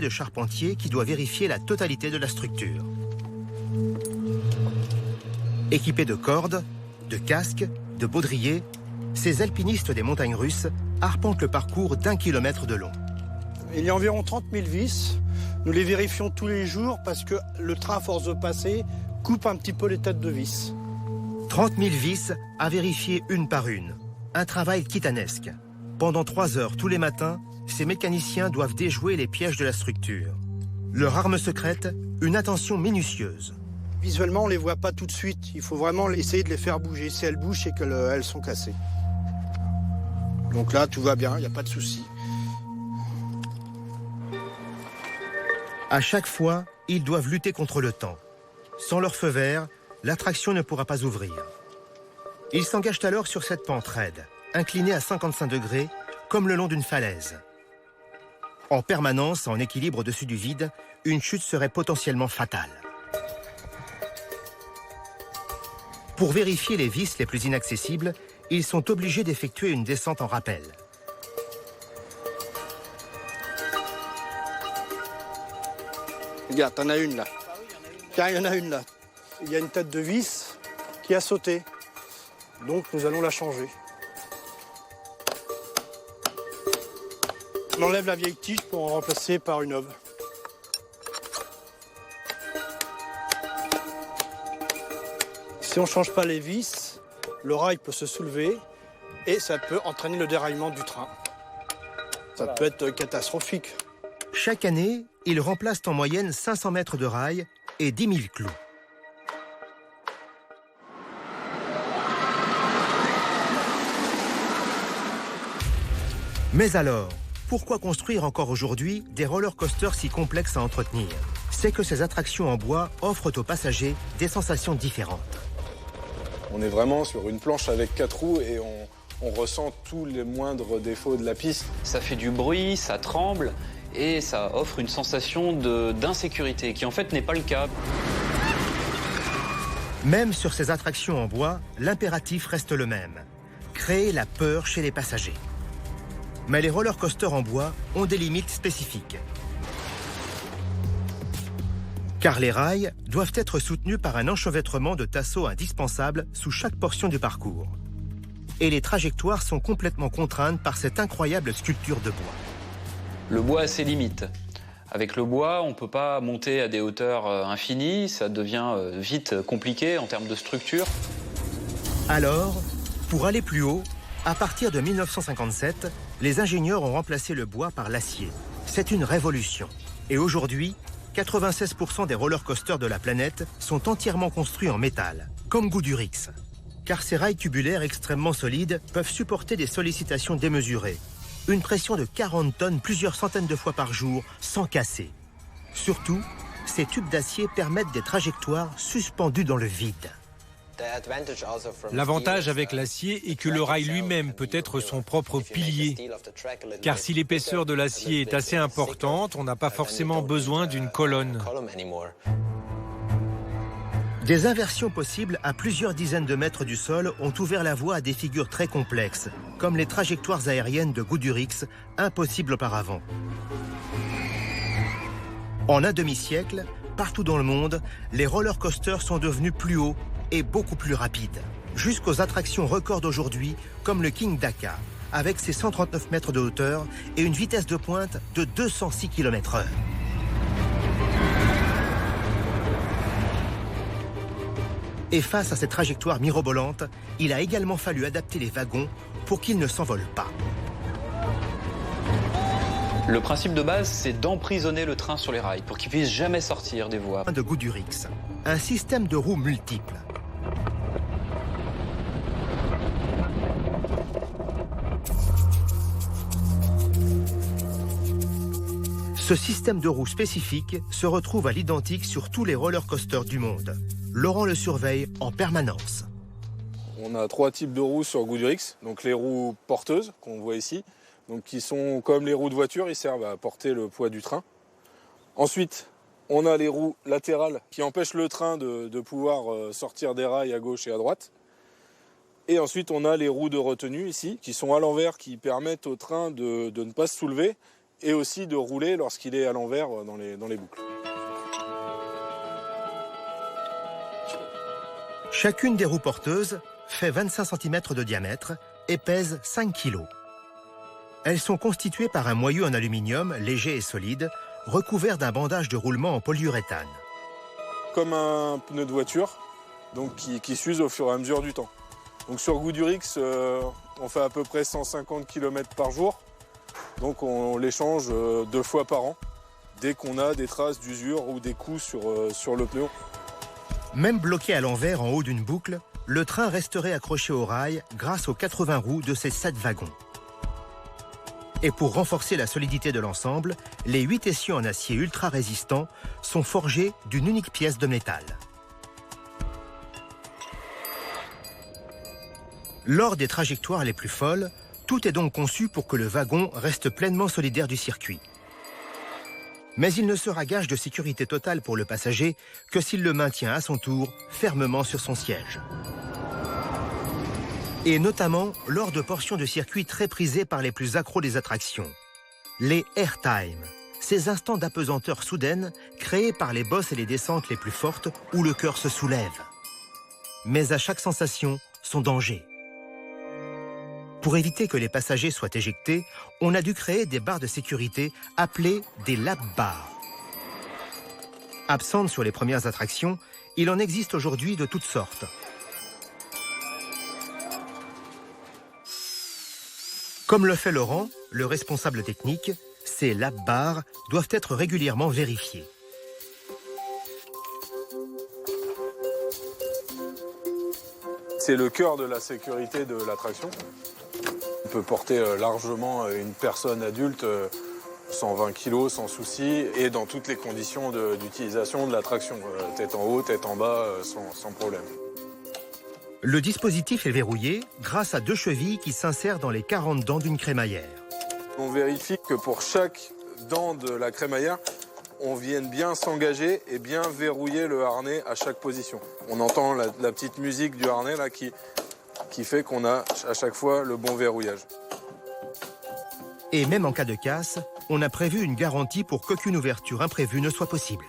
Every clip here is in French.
de charpentier qui doit vérifier la totalité de la structure. Équipés de cordes, de casques, de baudriers, ces alpinistes des montagnes russes arpentent le parcours d'1 kilomètre de long. Il y a environ 30 000 vis. Nous les vérifions tous les jours parce que le train, à force de passer, coupe un petit peu les têtes de vis. 30 000 vis à vérifier une par une. Un travail titanesque. Pendant 3 heures tous les matins, ces mécaniciens doivent déjouer les pièges de la structure. Leur arme secrète, une attention minutieuse. Visuellement, on ne les voit pas tout de suite. Il faut vraiment essayer de les faire bouger. Si elles bougent, c'est qu'elles sont cassées. Donc là, tout va bien, il n'y a pas de souci. À chaque fois, ils doivent lutter contre le temps. Sans leur feu vert, l'attraction ne pourra pas ouvrir. Ils s'engagent alors sur cette pente raide, inclinée à 55 degrés, comme le long d'une falaise. En permanence, en équilibre au-dessus du vide, une chute serait potentiellement fatale. Pour vérifier les vis les plus inaccessibles, ils sont obligés d'effectuer une descente en rappel. Regarde, t'en as une là. Tiens, il y en a une là. Il y a une tête de vis qui a sauté. Donc nous allons la changer. On enlève la vieille tige pour en remplacer par une neuve. Si on ne change pas les vis, le rail peut se soulever et ça peut entraîner le déraillement du train. Ça peut être catastrophique. Chaque année, ils remplacent en moyenne 500 mètres de rail et 10 000 clous. Mais alors, pourquoi construire encore aujourd'hui des roller coasters si complexes à entretenir? C'est que ces attractions en bois offrent aux passagers des sensations différentes. On est vraiment sur une planche avec 4 roues et on ressent tous les moindres défauts de la piste. Ça fait du bruit, ça tremble et ça offre une sensation d'insécurité qui en fait n'est pas le cas. Même sur ces attractions en bois, l'impératif reste le même. Créer la peur chez les passagers. Mais les roller coasters en bois ont des limites spécifiques. Car les rails doivent être soutenus par un enchevêtrement de tasseaux indispensables sous chaque portion du parcours. Et les trajectoires sont complètement contraintes par cette incroyable sculpture de bois. Le bois a ses limites. Avec le bois, on ne peut pas monter à des hauteurs infinies, ça devient vite compliqué en termes de structure. Alors, pour aller plus haut, à partir de 1957, les ingénieurs ont remplacé le bois par l'acier. C'est une révolution. Et aujourd'hui, 96% des roller coasters de la planète sont entièrement construits en métal, comme Goudurix. Car ces rails tubulaires extrêmement solides peuvent supporter des sollicitations démesurées. Une pression de 40 tonnes plusieurs centaines de fois par jour, sans casser. Surtout, ces tubes d'acier permettent des trajectoires suspendues dans le vide. L'avantage avec l'acier est que le rail lui-même peut être son propre pilier. Car si l'épaisseur de l'acier est assez importante, on n'a pas forcément besoin d'une colonne. Des inversions possibles à plusieurs dizaines de mètres du sol ont ouvert la voie à des figures très complexes, comme les trajectoires aériennes de Goudurix, impossibles auparavant. En un demi-siècle, partout dans le monde, les roller coasters sont devenus plus hauts et beaucoup plus rapides, jusqu'aux attractions records d'aujourd'hui, comme le King Dakar, avec ses 139 mètres de hauteur et une vitesse de pointe de 206 km/h. Et face à cette trajectoire mirobolante, il a également fallu adapter les wagons pour qu'ils ne s'envolent pas. Le principe de base, c'est d'emprisonner le train sur les rails pour qu'il puisse jamais sortir des voies. De Goudurix, un système de roues multiples. Ce système de roues spécifique se retrouve à l'identique sur tous les roller coasters du monde. Laurent le surveille en permanence. On a 3 types de roues sur Goudurix. Donc les roues porteuses qu'on voit ici, donc qui sont comme les roues de voiture, ils servent à porter le poids du train. Ensuite, on a les roues latérales qui empêchent le train de pouvoir sortir des rails à gauche et à droite. Et ensuite, on a les roues de retenue ici, qui sont à l'envers, qui permettent au train de ne pas se soulever et aussi de rouler lorsqu'il est à l'envers dans les boucles. Chacune des roues porteuses fait 25 cm de diamètre et pèse 5 kg. Elles sont constituées par un moyeu en aluminium léger et solide, recouvert d'un bandage de roulement en polyuréthane. Comme un pneu de voiture, donc qui s'use au fur et à mesure du temps. Donc sur Goudurix, on fait à peu près 150 km par jour. Donc on les change 2 fois par an, dès qu'on a des traces d'usure ou des coups sur le pneu. Même bloqué à l'envers en haut d'une boucle, le train resterait accroché au rail grâce aux 80 roues de ses 7 wagons. Et pour renforcer la solidité de l'ensemble, les 8 essieux en acier ultra résistant sont forgés d'une unique pièce de métal. Lors des trajectoires les plus folles, tout est donc conçu pour que le wagon reste pleinement solidaire du circuit. Mais il ne sera gage de sécurité totale pour le passager que s'il le maintient à son tour fermement sur son siège. Et notamment lors de portions de circuit très prisées par les plus accros des attractions. Les airtime, ces instants d'apesanteur soudaine créés par les bosses et les descentes les plus fortes où le cœur se soulève. Mais à chaque sensation, son danger. Pour éviter que les passagers soient éjectés, on a dû créer des barres de sécurité appelées des lap bars. Absentes sur les premières attractions, il en existe aujourd'hui de toutes sortes. Comme le fait Laurent, le responsable technique, ces lap bars doivent être régulièrement vérifiés. C'est le cœur de la sécurité de l'attraction. On peut porter largement une personne adulte, 120 kg sans souci, et dans toutes les conditions d'utilisation de l'attraction. Tête en haut, tête en bas, sans problème. Le dispositif est verrouillé grâce à 2 chevilles qui s'insèrent dans les 40 dents d'une crémaillère. On vérifie que pour chaque dent de la crémaillère, on vienne bien s'engager et bien verrouiller le harnais à chaque position. On entend la petite musique du harnais là qui fait qu'on a à chaque fois le bon verrouillage. Et même en cas de casse, on a prévu une garantie pour qu'aucune ouverture imprévue ne soit possible.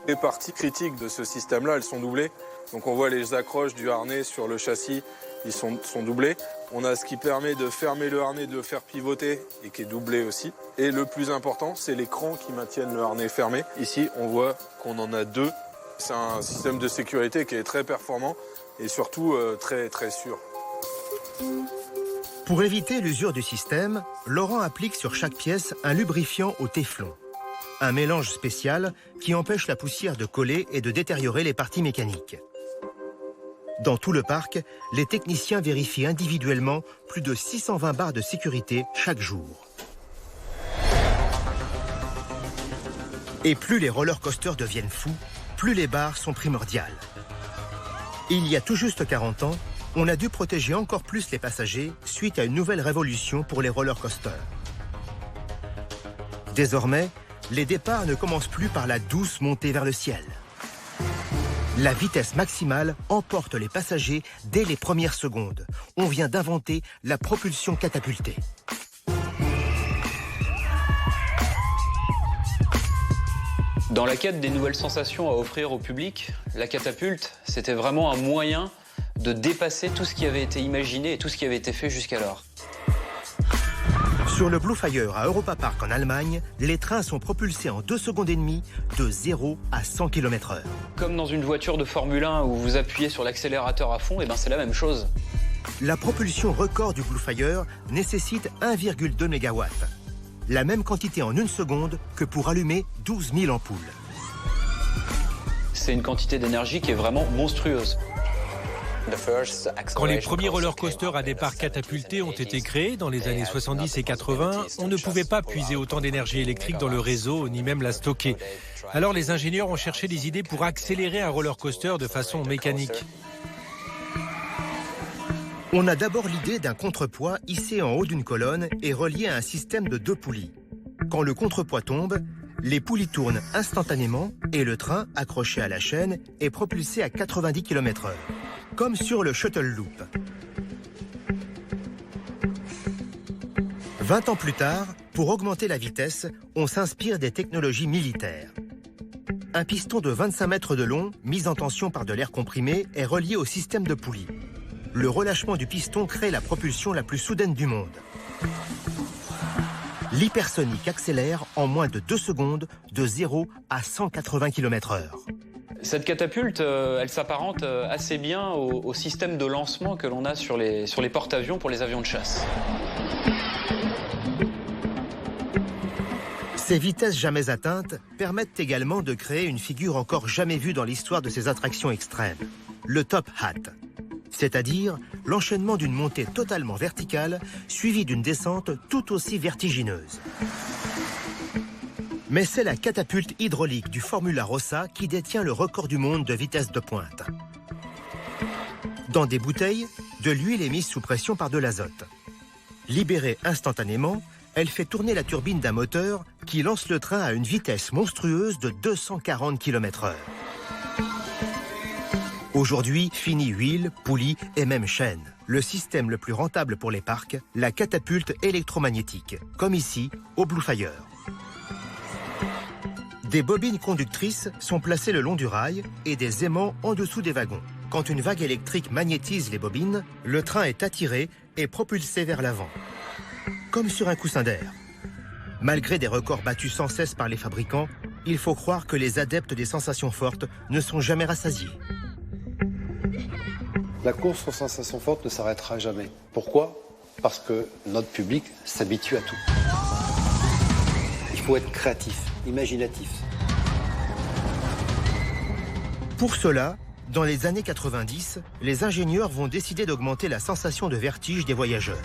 Les parties critiques de ce système-là, elles sont doublées. Donc on voit les accroches du harnais sur le châssis, ils sont doublés. On a ce qui permet de fermer le harnais, de le faire pivoter et qui est doublé aussi. Et le plus important, c'est les crans qui maintiennent le harnais fermé. Ici, on voit qu'on en a 2. C'est un système de sécurité qui est très performant et surtout très, très sûr. Pour éviter l'usure du système, Laurent applique sur chaque pièce un lubrifiant au téflon. Un mélange spécial qui empêche la poussière de coller et de détériorer les parties mécaniques. Dans tout le parc, les techniciens vérifient individuellement plus de 620 barres de sécurité chaque jour. Et plus les roller coasters deviennent fous, plus les barres sont primordiales. Il y a tout juste 40 ans, on a dû protéger encore plus les passagers suite à une nouvelle révolution pour les roller coasters. Désormais, les départs ne commencent plus par la douce montée vers le ciel. La vitesse maximale emporte les passagers dès les premières secondes. On vient d'inventer la propulsion catapultée. Dans la quête des nouvelles sensations à offrir au public, la catapulte, c'était vraiment un moyen de dépasser tout ce qui avait été imaginé et tout ce qui avait été fait jusqu'alors. Sur le Blue Fire à Europa Park en Allemagne, les trains sont propulsés en 2 secondes et demie de 0 à 100 km/h. Comme dans une voiture de Formule 1 où vous appuyez sur l'accélérateur à fond, et ben c'est la même chose. La propulsion record du Blue Fire nécessite 1,2 MW. La même quantité en 1 seconde que pour allumer 12 000 ampoules. C'est une quantité d'énergie qui est vraiment monstrueuse. Quand les premiers roller coasters à départ catapulté ont été créés dans les années 70 et 80, on ne pouvait pas puiser autant d'énergie électrique dans le réseau, ni même la stocker. Alors les ingénieurs ont cherché des idées pour accélérer un roller coaster de façon mécanique. On a d'abord l'idée d'un contrepoids hissé en haut d'une colonne et relié à un système de 2 poulies. Quand le contrepoids tombe, les poulies tournent instantanément et le train, accroché à la chaîne, est propulsé à 90 km/h. Comme sur le Shuttle Loop. 20 ans plus tard, pour Pour augmenter la vitesse, on s'inspire des technologies militaires. Un piston de 25 mètres de long, mis en tension par de l'air comprimé, est relié au système de poulie. Le relâchement du piston crée la propulsion la plus soudaine du monde. L'hypersonique accélère en moins de 2 secondes de 0 à 180 km/h. Cette catapulte, elle s'apparente assez bien au système de lancement que l'on a sur les porte-avions pour les avions de chasse. Ces vitesses jamais atteintes permettent également de créer une figure encore jamais vue dans l'histoire de ces attractions extrêmes, le top hat. C'est-à-dire l'enchaînement d'une montée totalement verticale suivie d'une descente tout aussi vertigineuse. Mais c'est la catapulte hydraulique du Formula Rossa qui détient le record du monde de vitesse de pointe. Dans des bouteilles, de l'huile est mise sous pression par de l'azote. Libérée instantanément, elle fait tourner la turbine d'un moteur qui lance le train à une vitesse monstrueuse de 240 km/h. Aujourd'hui, fini huile, poulie et même chaîne. Le système le plus rentable pour les parcs, la catapulte électromagnétique, comme ici, au Bluefire. Des bobines conductrices sont placées le long du rail et des aimants en dessous des wagons. Quand une vague électrique magnétise les bobines, le train est attiré et propulsé vers l'avant. Comme sur un coussin d'air. Malgré des records battus sans cesse par les fabricants, il faut croire que les adeptes des sensations fortes ne sont jamais rassasiés. La course aux sensations fortes ne s'arrêtera jamais. Pourquoi? Parce que notre public s'habitue à tout. Il faut être créatif, imaginatif. Pour cela, dans les années 90, les ingénieurs vont décider d'augmenter la sensation de vertige des voyageurs.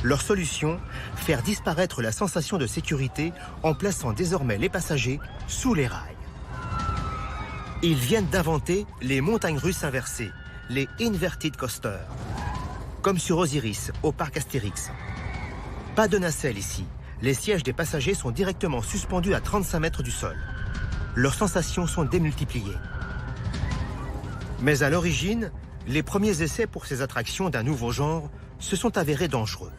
Leur solution, faire disparaître la sensation de sécurité en plaçant désormais les passagers sous les rails. Ils viennent d'inventer les montagnes russes inversées, les Inverted Coasters. Comme sur Osiris, au parc Astérix. Pas de nacelle ici. Les sièges des passagers sont directement suspendus à 35 mètres du sol. Leurs sensations sont démultipliées. Mais à l'origine, les premiers essais pour ces attractions d'un nouveau genre se sont avérés dangereux.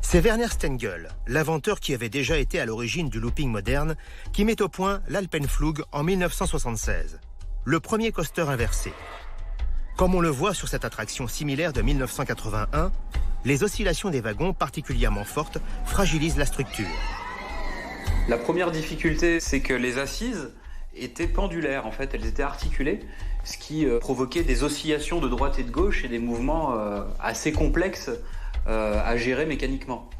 C'est Werner Stengel, l'inventeur qui avait déjà été à l'origine du looping moderne, qui met au point l'Alpenflug en 1976, le premier coaster inversé. Comme on le voit sur cette attraction similaire de 1981, les oscillations des wagons particulièrement fortes fragilisent la structure. La première difficulté, c'est que les assises étaient pendulaires, en fait, elles étaient articulées, ce qui provoquait des oscillations de droite et de gauche et des mouvements assez complexes à gérer mécaniquement.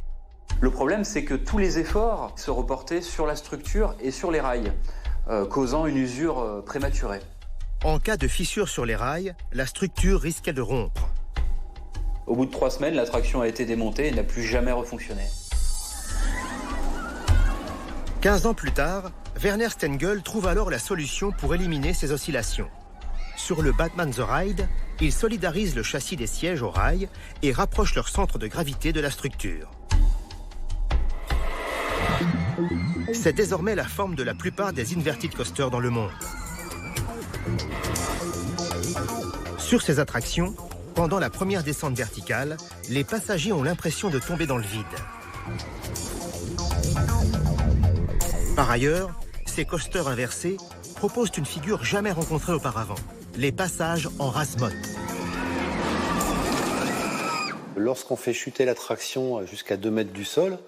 Le problème, c'est que tous les efforts se reportaient sur la structure et sur les rails, causant une usure prématurée. En cas de fissure sur les rails, la structure risquait de rompre. Au bout de 3 semaines, l'attraction a été démontée et n'a plus jamais refonctionné. 15 ans plus tard, Werner Stengel trouve alors la solution pour éliminer ces oscillations. Sur le Batman The Ride, il solidarise le châssis des sièges au rail et rapproche leur centre de gravité de la structure. C'est désormais la forme de la plupart des Inverted Coasters dans le monde. Sur ces attractions, pendant la première descente verticale, les passagers ont l'impression de tomber dans le vide. Par ailleurs, ces coasters inversés proposent une figure jamais rencontrée auparavant, les passages en rase-motte. Lorsqu'on fait chuter l'attraction jusqu'à 2 mètres du sol,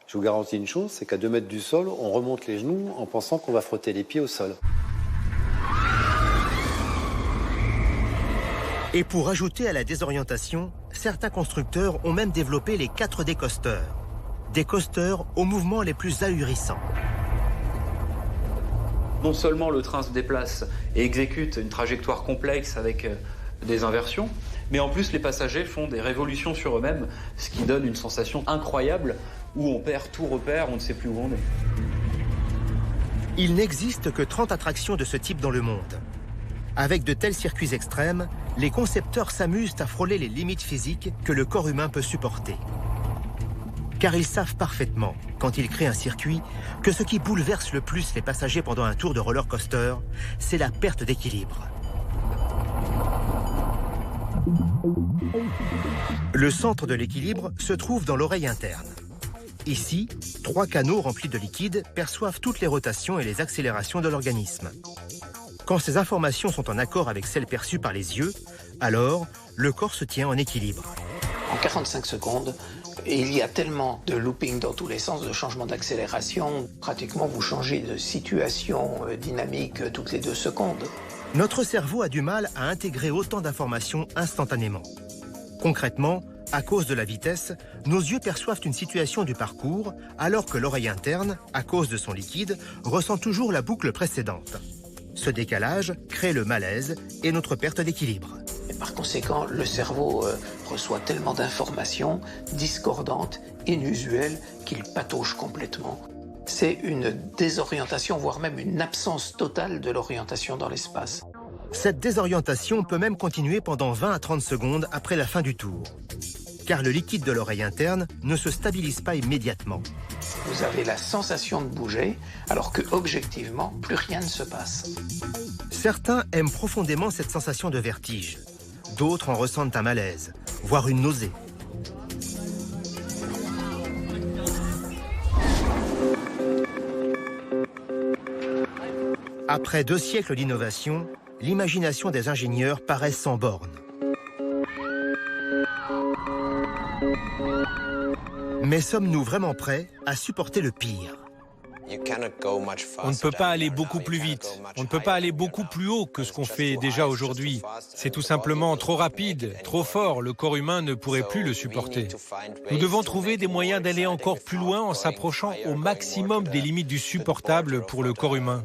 je vous garantis une chose, c'est qu'à 2 mètres du sol, on remonte les genoux en pensant qu'on va frotter les pieds au sol. Et pour ajouter à la désorientation, certains constructeurs ont même développé les 4D coasters. Des coasters aux mouvements les plus ahurissants. Non seulement le train se déplace et exécute une trajectoire complexe avec des inversions, mais en plus les passagers font des révolutions sur eux-mêmes, ce qui donne une sensation incroyable où on perd tout repère, on ne sait plus où on est. Il n'existe que 30 attractions de ce type dans le monde. Avec de tels circuits extrêmes, les concepteurs s'amusent à frôler les limites physiques que le corps humain peut supporter. Car ils savent parfaitement, quand ils créent un circuit, que ce qui bouleverse le plus les passagers pendant un tour de roller coaster, c'est la perte d'équilibre. Le centre de l'équilibre se trouve dans l'oreille interne. Ici, 3 canaux remplis de liquide perçoivent toutes les rotations et les accélérations de l'organisme. Quand ces informations sont en accord avec celles perçues par les yeux, alors le corps se tient en équilibre. En 45 secondes, il y a tellement de looping dans tous les sens, de changement d'accélération. Pratiquement, vous changez de situation dynamique toutes les 2 secondes. Notre cerveau a du mal à intégrer autant d'informations instantanément. Concrètement, à cause de la vitesse, nos yeux perçoivent une situation du parcours, alors que l'oreille interne, à cause de son liquide, ressent toujours la boucle précédente. Ce décalage crée le malaise et notre perte d'équilibre. Et par conséquent, le cerveau reçoit tellement d'informations discordantes, inusuelles, qu'il patauge complètement. C'est une désorientation, voire même une absence totale de l'orientation dans l'espace. Cette désorientation peut même continuer pendant 20 à 30 secondes après la fin du tour. Car le liquide de l'oreille interne ne se stabilise pas immédiatement. Vous avez la sensation de bouger, alors que objectivement, plus rien ne se passe. Certains aiment profondément cette sensation de vertige. D'autres en ressentent un malaise, voire une nausée. Après 2 siècles d'innovation, l'imagination des ingénieurs paraît sans bornes. Mais sommes-nous vraiment prêts à supporter le pire? On ne peut pas aller beaucoup plus vite, on ne peut pas aller beaucoup plus haut que ce qu'on fait déjà aujourd'hui. C'est tout simplement trop rapide, trop fort, le corps humain ne pourrait plus le supporter. Nous devons trouver des moyens d'aller encore plus loin en s'approchant au maximum des limites du supportable pour le corps humain.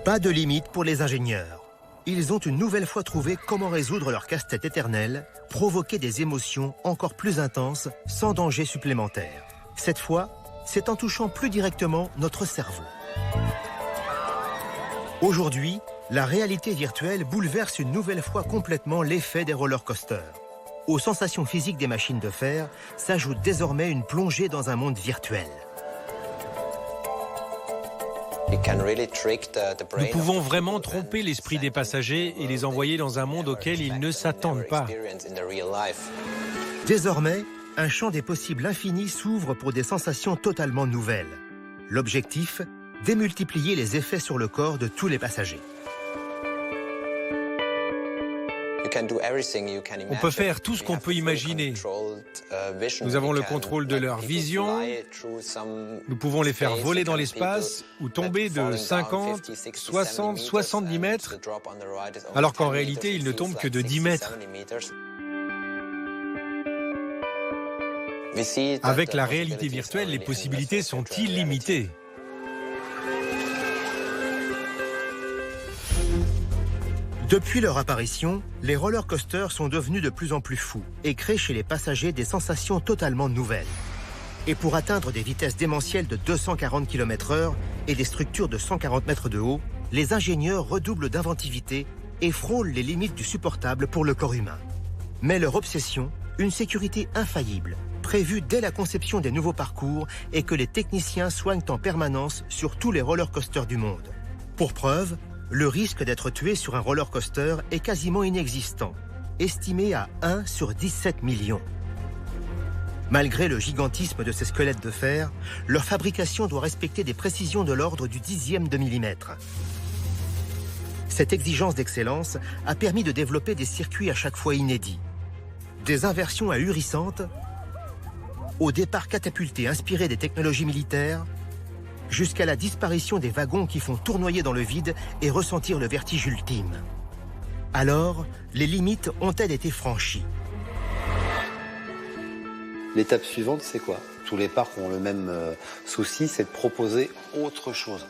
Pas de limite pour les ingénieurs. Ils ont une nouvelle fois trouvé comment résoudre leur casse-tête éternel, provoquer des émotions encore plus intenses sans danger supplémentaire. Cette fois, c'est en touchant plus directement notre cerveau. Aujourd'hui, la réalité virtuelle bouleverse une nouvelle fois complètement l'effet des roller coasters. Aux sensations physiques des machines de fer s'ajoute désormais une plongée dans un monde virtuel. Nous pouvons vraiment tromper l'esprit des passagers et les envoyer dans un monde auquel ils ne s'attendent pas. Désormais, un champ des possibles infini s'ouvre pour des sensations totalement nouvelles. L'objectif, démultiplier les effets sur le corps de tous les passagers. On peut faire tout ce qu'on peut imaginer. Nous avons le contrôle de leur vision. Nous pouvons les faire voler dans l'espace ou tomber de 50, 60, 70 mètres, alors qu'en réalité, ils ne tombent que de 10 mètres. Avec la réalité virtuelle, les possibilités sont illimitées. Depuis leur apparition, les roller coasters sont devenus de plus en plus fous et créent chez les passagers des sensations totalement nouvelles. Et pour atteindre des vitesses démentielles de 240 km/h et des structures de 140 mètres de haut, les ingénieurs redoublent d'inventivité et frôlent les limites du supportable pour le corps humain. Mais leur obsession, une sécurité infaillible, prévue dès la conception des nouveaux parcours et que les techniciens soignent en permanence sur tous les roller coasters du monde. Pour preuve, le risque d'être tué sur un roller coaster est quasiment inexistant, estimé à 1 sur 17 millions. Malgré le gigantisme de ces squelettes de fer, leur fabrication doit respecter des précisions de l'ordre du dixième de millimètre. Cette exigence d'excellence a permis de développer des circuits à chaque fois inédits. Des inversions ahurissantes, au départ catapultés inspirés des technologies militaires, jusqu'à la disparition des wagons qui font tournoyer dans le vide et ressentir le vertige ultime. Alors, les limites ont-elles été franchies? L'étape suivante, c'est quoi? Tous les parcs ont le même souci, c'est de proposer autre chose.